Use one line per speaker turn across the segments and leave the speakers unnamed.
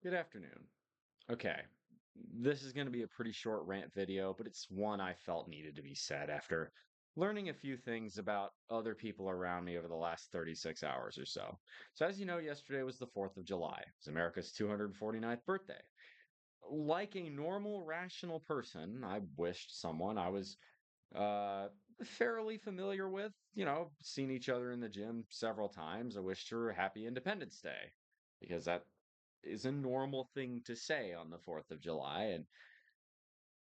Good afternoon. Okay, this is going to be a pretty short rant video, but it's one I felt needed to be said after learning a few things about other people around me over the last 36 hours or so. So, as you know, yesterday was the 4th of July. It was America's 249th birthday. Like a normal, rational person, I wished someone I was uh, fairly familiar with, seen each other in the gym several times. I wished her a happy Independence Day because that is a normal thing to say on the 4th of July. And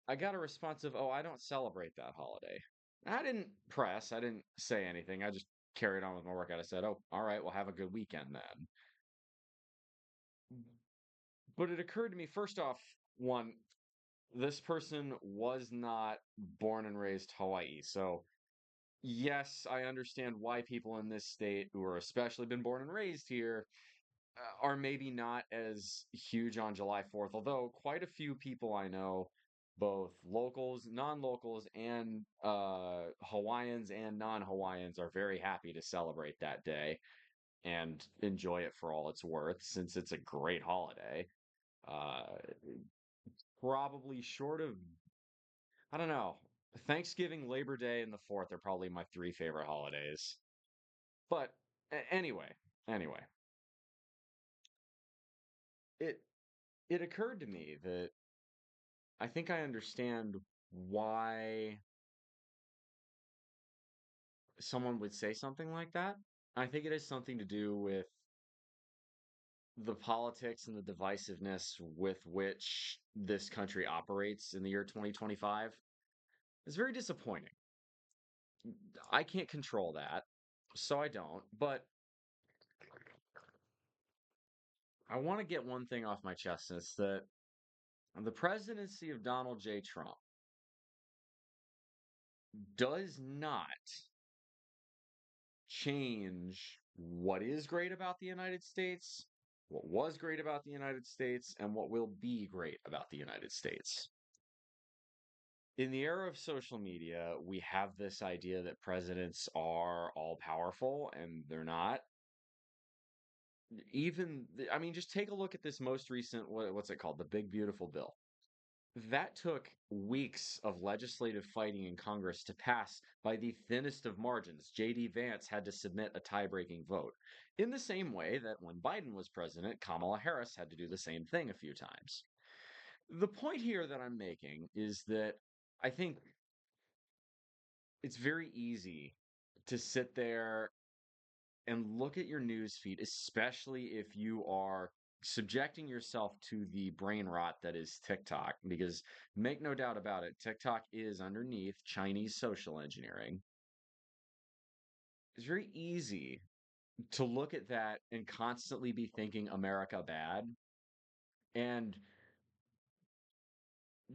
I got a response of, oh, I don't celebrate that holiday. I didn't press, I didn't say anything. I just carried on with my workout. I said, oh, all right, well, have a good weekend then. But it occurred to me, first off, one, this person was not born and raised Hawaii. So, yes, I understand why people in this state who are especially been born and raised here are maybe not as huge on July 4th, although quite a few people I know, both locals, non-locals, and Hawaiians and non-Hawaiians are very happy to celebrate that day and enjoy it for all it's worth, since it's a great holiday. Uh, Probably short of, I don't know, Thanksgiving, Labor Day, and the 4th are probably my three favorite holidays. But anyway, it it occurred to me that I think I understand why someone would say something like that. I think it has something to do with the politics and the divisiveness with which this country operates in the year 2025. It's very disappointing. I can't control that, so I don't. But I want to get one thing off my chest, and it's that the presidency of Donald J. Trump does not change what is great about the United States, what was great about the United States, and what will be great about the United States. In the era of social media, we have this idea that presidents are all powerful, and they're not. I mean, just take a look at this most recent, what's it called? The Big Beautiful Bill. That took weeks of legislative fighting in Congress to pass by the thinnest of margins. J.D. Vance had to submit a tie breaking vote. In the same way that when Biden was president, Kamala Harris had to do the same thing a few times. The point here that I'm making is that I think it's very easy to sit there and look at your news feed, especially if you are subjecting yourself to the brain rot that is TikTok, because make no doubt about it, TikTok is underneath Chinese social engineering. It's very easy to look at that and constantly be thinking America bad. And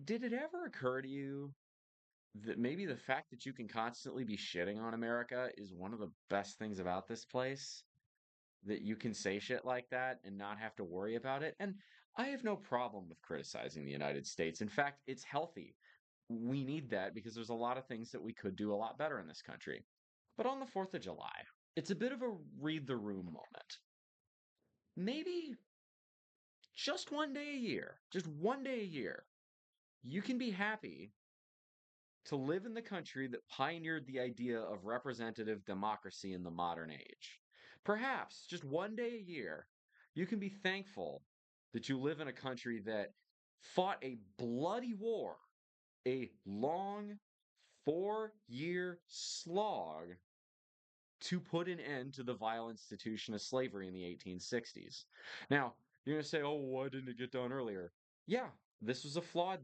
did it ever occur to you that maybe the fact that you can constantly be shitting on America is one of the best things about this place? That you can say shit like that and not have to worry about it. And I have no problem with criticizing the United States. In fact, it's healthy. We need that because there's a lot of things that we could do a lot better in this country. But on the 4th of July, it's a bit of a read the room moment. Maybe just one day a year, just one day a year, you can be happy to live in the country that pioneered the idea of representative democracy in the modern age. Perhaps just one day a year, you can be thankful that you live in a country that fought a bloody war, a long 4-year slog to put an end to the vile institution of slavery in the 1860s. Now, you're going to say, oh, why didn't it get done earlier? Yeah, this was a flawed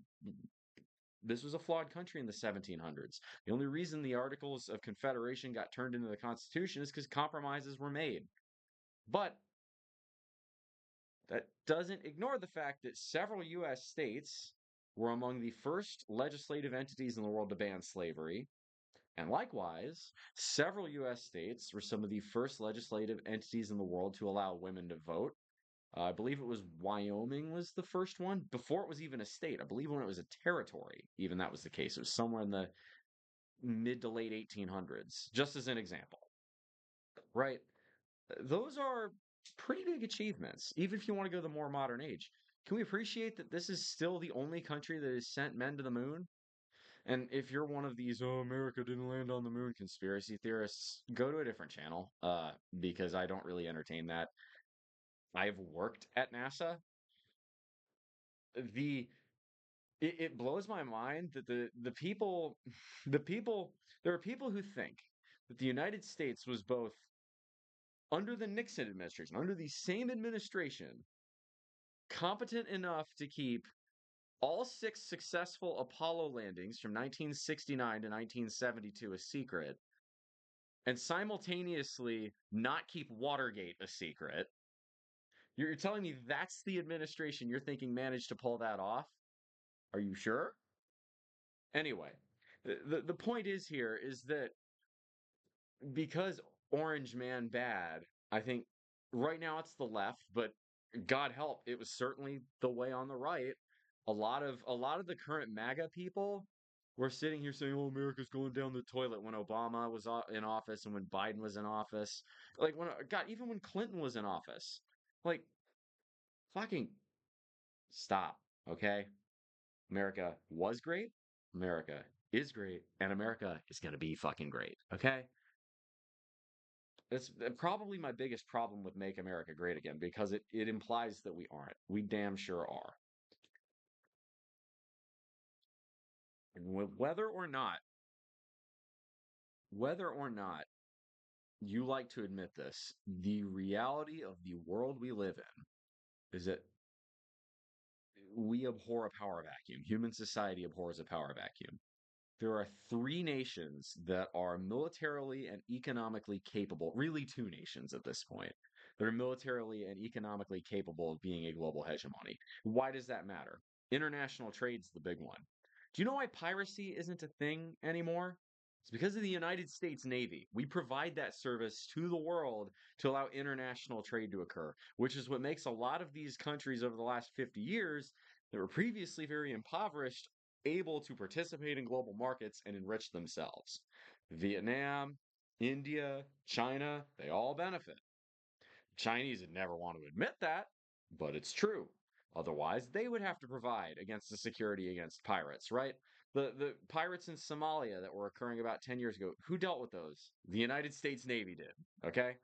this was a flawed country in the 1700s. The only reason the Articles of Confederation got turned into the Constitution is because compromises were made. But that doesn't ignore the fact that several U.S. states were among the first legislative entities in the world to ban slavery. And likewise, several U.S. states were some of the first legislative entities in the world to allow women to vote. I believe it was Wyoming was the first one before it was even a state. I believe when it was a territory, even that was the case. It was somewhere in the mid to late 1800s, just as an example, right? Those are pretty big achievements, even if you want to go to the more modern age. Can we appreciate that this is still the only country that has sent men to the moon? And if you're one of these, oh, America didn't land on the moon conspiracy theorists, go to a different channel, because I don't really entertain that. I've worked at NASA. The it blows my mind that the people, the people, there are people who think that the United States was both under the Nixon administration, under the same administration, competent enough to keep all six successful Apollo landings from 1969 to 1972 a secret, and simultaneously not keep Watergate a secret. You're telling me that's the administration you're thinking managed to pull that off? Are you sure? Anyway, the point is here is that because Orange Man bad, I think right now it's the left, but God help, it was certainly the way on the right. A lot of the current MAGA people were sitting here saying, "Oh, America's going down the toilet" when Obama was in office and when Biden was in office. Like when God, even when Clinton was in office. Like fucking stop, okay? America was great, America is great, and America is going to be fucking great, okay? It's probably my biggest problem with Make America Great Again because it implies that we aren't. We damn sure are. And whether or not you like to admit this, the reality of the world we live in is that we abhor a power vacuum. Human society abhors a power vacuum. There are three nations that are militarily and economically capable, really two nations at this point, that are militarily and economically capable of being a global hegemony. Why does that matter? International trade's the big one. Do you know why piracy isn't a thing anymore? It's because of the United States Navy. We provide that service to the world to allow international trade to occur, which is what makes a lot of these countries over the last 50 years that were previously very impoverished able to participate in global markets and enrich themselves. Vietnam, India, China, they all benefit. Chinese would never want to admit that, but it's true. Otherwise, they would have to provide against the security against pirates, right? The pirates in Somalia that were occurring about 10 years ago, who dealt with those? The United States Navy did, okay?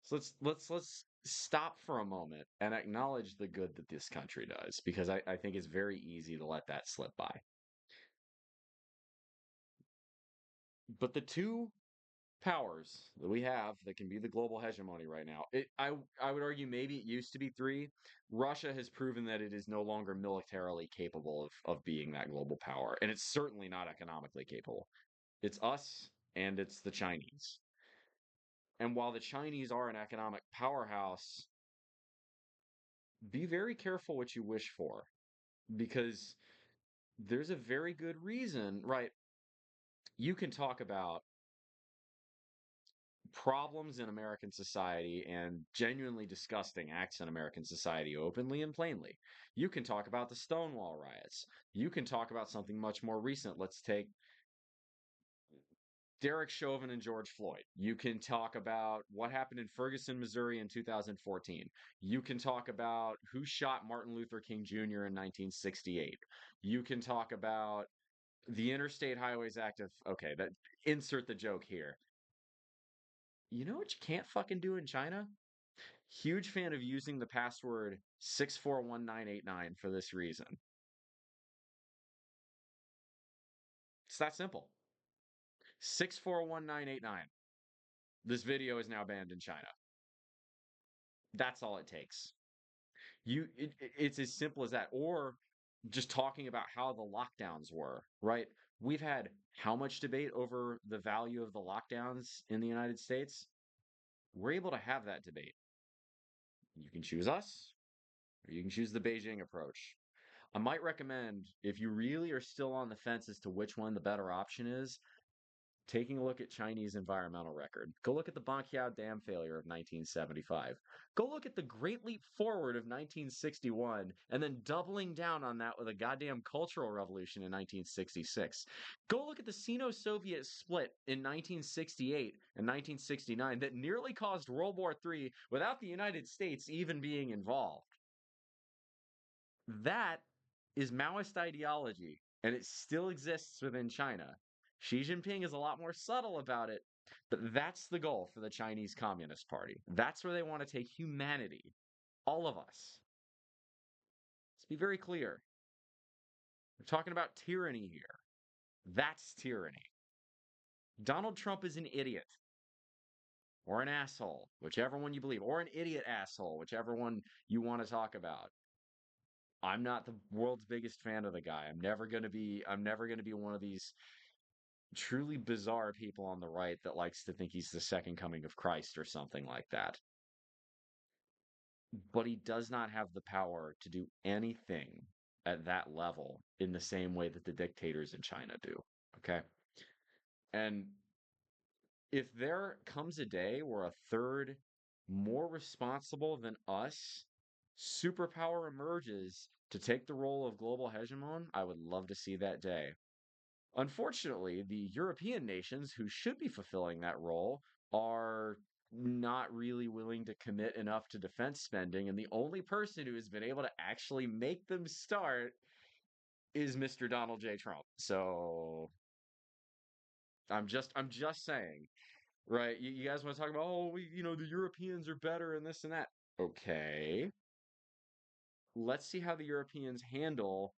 So let's stop for a moment and acknowledge the good that this country does, because I think it's very easy to let that slip by. But the two powers that we have that can be the global hegemony right now, I would argue maybe it used to be three. Russia has proven that it is no longer militarily capable of being that global power, and it's certainly not economically capable. It's us and it's the Chinese. And while the Chinese are an economic powerhouse, be very careful what you wish for, because there's a very good reason, right? You can talk about problems in American society and genuinely disgusting acts in American society openly and plainly. You can talk about the Stonewall riots. You can talk about something much more recent. Let's take Derek Chauvin and George Floyd. You can talk about what happened in Ferguson, Missouri in 2014. You can talk about who shot Martin Luther King Jr. in 1968. You can talk about the Interstate Highways Act of, okay, that insert the joke here. You know what you can't fucking do in China? Huge fan of using the password 641989 for this reason. It's that simple. 641989. This video is now banned in China. That's all it takes. It's as simple as that. Or just talking about how the lockdowns were, right? We've had how much debate over the value of the lockdowns in the United States? We're able to have that debate. You can choose us, or you can choose the Beijing approach. I might recommend, if you really are still on the fence as to which one the better option is, taking a look at Chinese environmental record. Go look at the Banqiao Dam failure of 1975. Go look at the Great Leap Forward of 1961, and then doubling down on that with a goddamn cultural revolution in 1966. Go look at the Sino-Soviet split in 1968 and 1969 that nearly caused World War III without the United States even being involved. That is Maoist ideology, and it still exists within China. Xi Jinping is a lot more subtle about it, but that's the goal for the Chinese Communist Party. That's where they want to take humanity, all of us. Let's be very clear. We're talking about tyranny here. That's tyranny. Donald Trump is an idiot or an asshole, whichever one you believe, or an idiot asshole, whichever one you want to talk about. I'm not the world's biggest fan of the guy. I'm never going to be one of these truly bizarre people on the right that likes to think he's the second coming of Christ or something like that. But he does not have the power to do anything at that level in the same way that the dictators in China do. Okay. And if there comes a day where a third, more responsible than us, superpower emerges to take the role of global hegemon, I would love to see that day. Unfortunately, the European nations who should be fulfilling that role are not really willing to commit enough to defense spending, and the only person who has been able to actually make them start is Mr. Donald J. Trump. So I'm just saying, right? You guys want to talk about, oh, the Europeans are better and this and that. Okay, let's see how the Europeans handle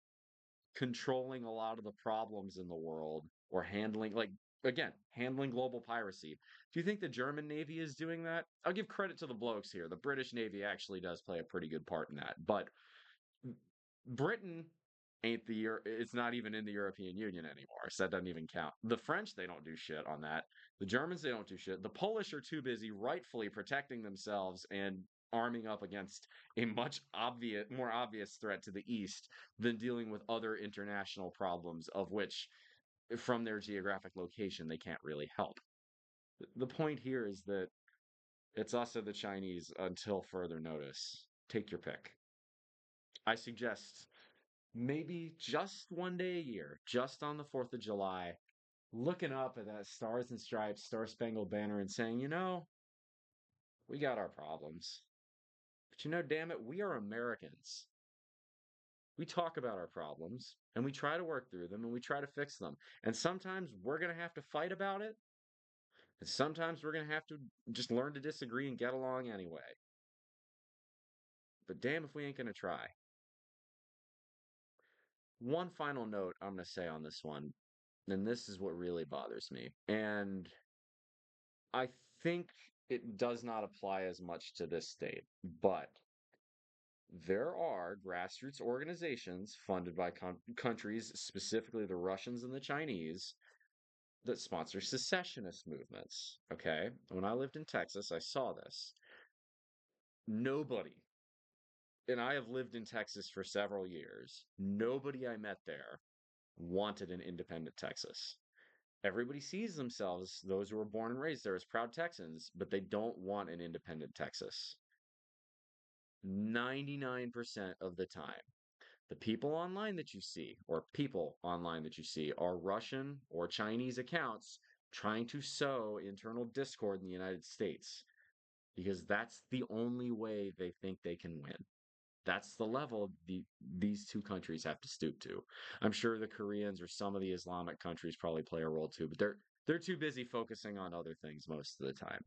controlling a lot of the problems in the world or handling, like, again, handling global piracy. Do you think the German Navy is doing that? I'll give credit to the blokes here. The British Navy actually does play a pretty good part in that. But Britain ain't it's not even in the European Union anymore. So that doesn't even count. The French, they don't do shit on that. The Germans, they don't do shit. The Polish are too busy rightfully protecting themselves and arming up against a more obvious threat to the east than dealing with other international problems of which, from their geographic location, they can't really help. The point here is that it's us or the Chinese until further notice. Take your pick. I suggest maybe just one day a year, just on the 4th of July, looking up at that Stars and Stripes, Star Spangled Banner and saying, we got our problems. But damn it, we are Americans. We talk about our problems and we try to work through them and we try to fix them. And sometimes we're going to have to fight about it. And sometimes we're going to have to just learn to disagree and get along anyway. But damn if we ain't going to try. One final note I'm going to say on this one, and this is what really bothers me. And I think it does not apply as much to this state, but there are grassroots organizations funded by countries, specifically the Russians and the Chinese, that sponsor secessionist movements. Okay. When I lived in Texas, I saw this. Nobody, and I have lived in Texas for several years, nobody I met there wanted an independent Texas. Everybody sees themselves, those who were born and raised there, as proud Texans, but they don't want an independent Texas. 99% of the time, the people online that you see, or people online that you see, are Russian or Chinese accounts trying to sow internal discord in the United States because that's the only way they think they can win. That's the level these two countries have to stoop to. I'm sure the Koreans or some of the Islamic countries probably play a role too, but they're too busy focusing on other things most of the time.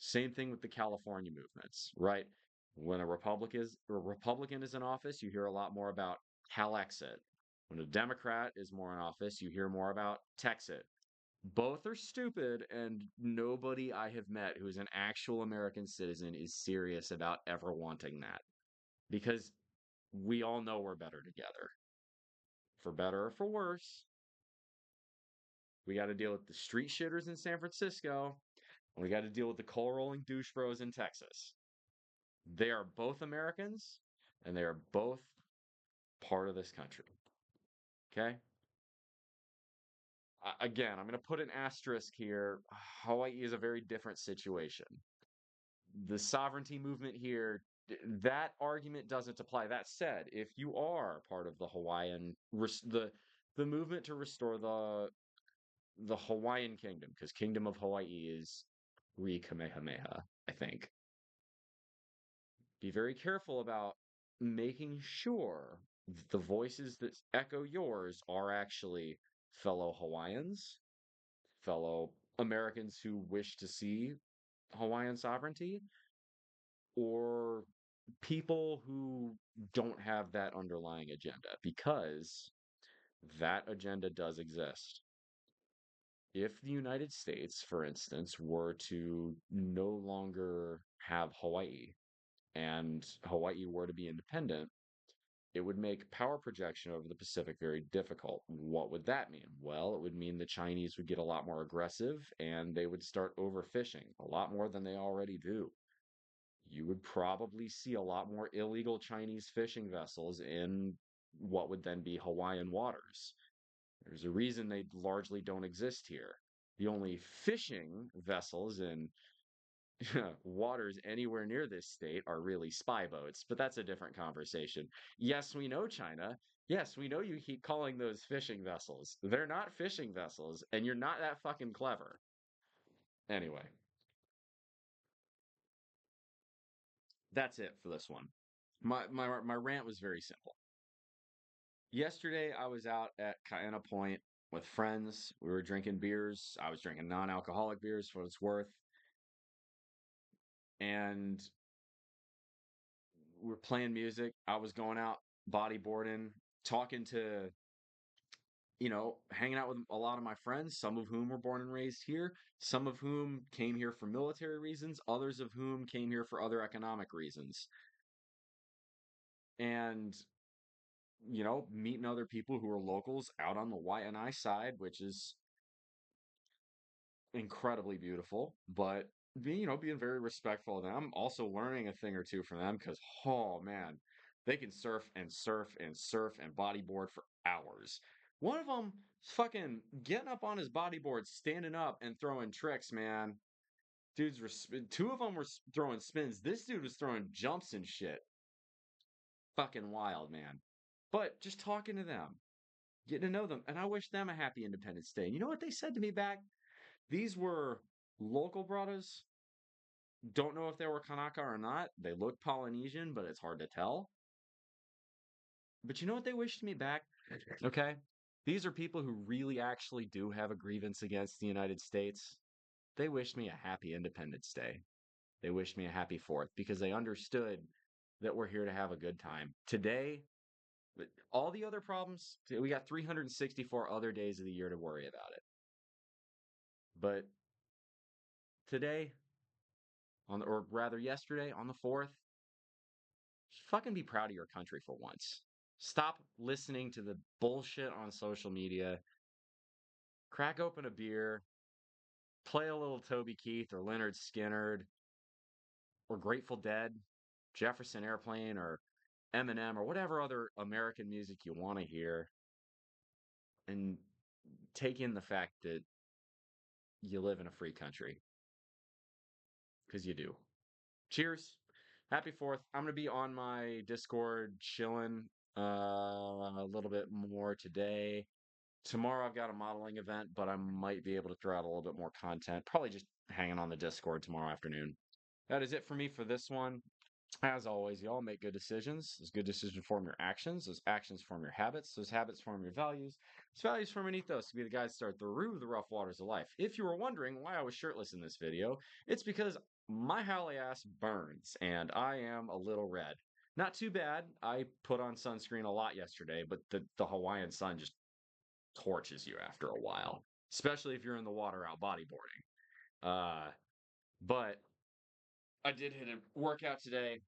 Same thing with the California movements, right? When a Republican is in office, you hear a lot more about Calexit. When a Democrat is more in office, you hear more about Texit. Both are stupid, and nobody I have met who is an actual American citizen is serious about ever wanting that. Because we all know we're better together. For better or for worse, we got to deal with the street shitters in San Francisco, and we got to deal with the coal rolling douche bros in Texas. They are both Americans, and they are both part of this country. Okay? Again, I'm going to put an asterisk here. Hawaii is a very different situation. The sovereignty movement here, that argument doesn't apply. That said, if you are part of the the movement to restore the Hawaiian kingdom, because Kingdom of Hawaii is Re Kamehameha, I think. Be very careful about making sure the voices that echo yours are actually fellow Hawaiians, fellow Americans who wish to see Hawaiian sovereignty, or people who don't have that underlying agenda, because that agenda does exist. If the United States, for instance, were to no longer have Hawaii and Hawaii were to be independent, it would make power projection over the Pacific very difficult. What would that mean? Well, it would mean the Chinese would get a lot more aggressive and they would start overfishing a lot more than they already do. You would probably see a lot more illegal Chinese fishing vessels in what would then be Hawaiian waters. There's a reason they largely don't exist here. The only fishing vessels in waters anywhere near this state are really spy boats, but that's a different conversation. Yes, we know China. Yes, we know you keep calling those fishing vessels. They're not fishing vessels, and you're not that fucking clever. Anyway, that's it for this one. My rant was very simple. Yesterday, I was out at Kaena Point with friends. We were drinking beers. I was drinking non-alcoholic beers for what it's worth, and we were playing music. I was going out bodyboarding, talking to, hanging out with a lot of my friends, some of whom were born and raised here, some of whom came here for military reasons, others of whom came here for other economic reasons. And, meeting other people who are locals out on the YNI side, which is incredibly beautiful, but being very respectful of them, also learning a thing or two from them because, oh man, they can surf and surf and surf and bodyboard for hours. One of them fucking getting up on his bodyboard, standing up and throwing tricks, man. Two of them were throwing spins. This dude was throwing jumps and shit. Fucking wild, man. But just talking to them, getting to know them, and I wish them a happy Independence Day. And you know what they said to me back? These were local brothers. Don't know if they were Kanaka or not. They look Polynesian, but it's hard to tell. But you know what they wished me back? Okay. These are people who really actually do have a grievance against the United States. They wished me a happy Independence Day. They wished me a happy 4th because they understood that we're here to have a good time. Today, all the other problems, we got 364 other days of the year to worry about it. But today, or rather yesterday, on the 4th, fucking be proud of your country for once. Stop listening to the bullshit on social media. Crack open a beer, play a little Toby Keith or Leonard Skinner or Grateful Dead, Jefferson Airplane or Eminem or whatever other American music you want to hear, and take in the fact that you live in a free country, because you do. Cheers. Happy 4th. I'm going to be on my Discord chilling a little bit more today. Tomorrow I've got a modeling event, but I might be able to throw out a little bit more content. Probably just hanging on the Discord tomorrow afternoon. That is it for me for this one. As always, y'all make good decisions. Those good decisions form your actions. Those actions form your habits. Those habits form your values. Those values form an ethos to be the guys to start through the rough waters of life. If you were wondering why I was shirtless in this video, it's because my haole ass burns and I am a little red. Not too bad. I put on sunscreen a lot yesterday, but the Hawaiian sun just torches you after a while, especially if you're in the water out bodyboarding. But I did hit a workout today,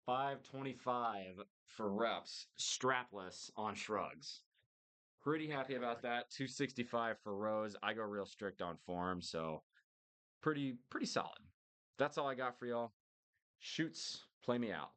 525 for reps, strapless on shrugs. Pretty happy about that. 265 for rows. I go real strict on form, so pretty solid. That's all I got for y'all. Shoots, play me out.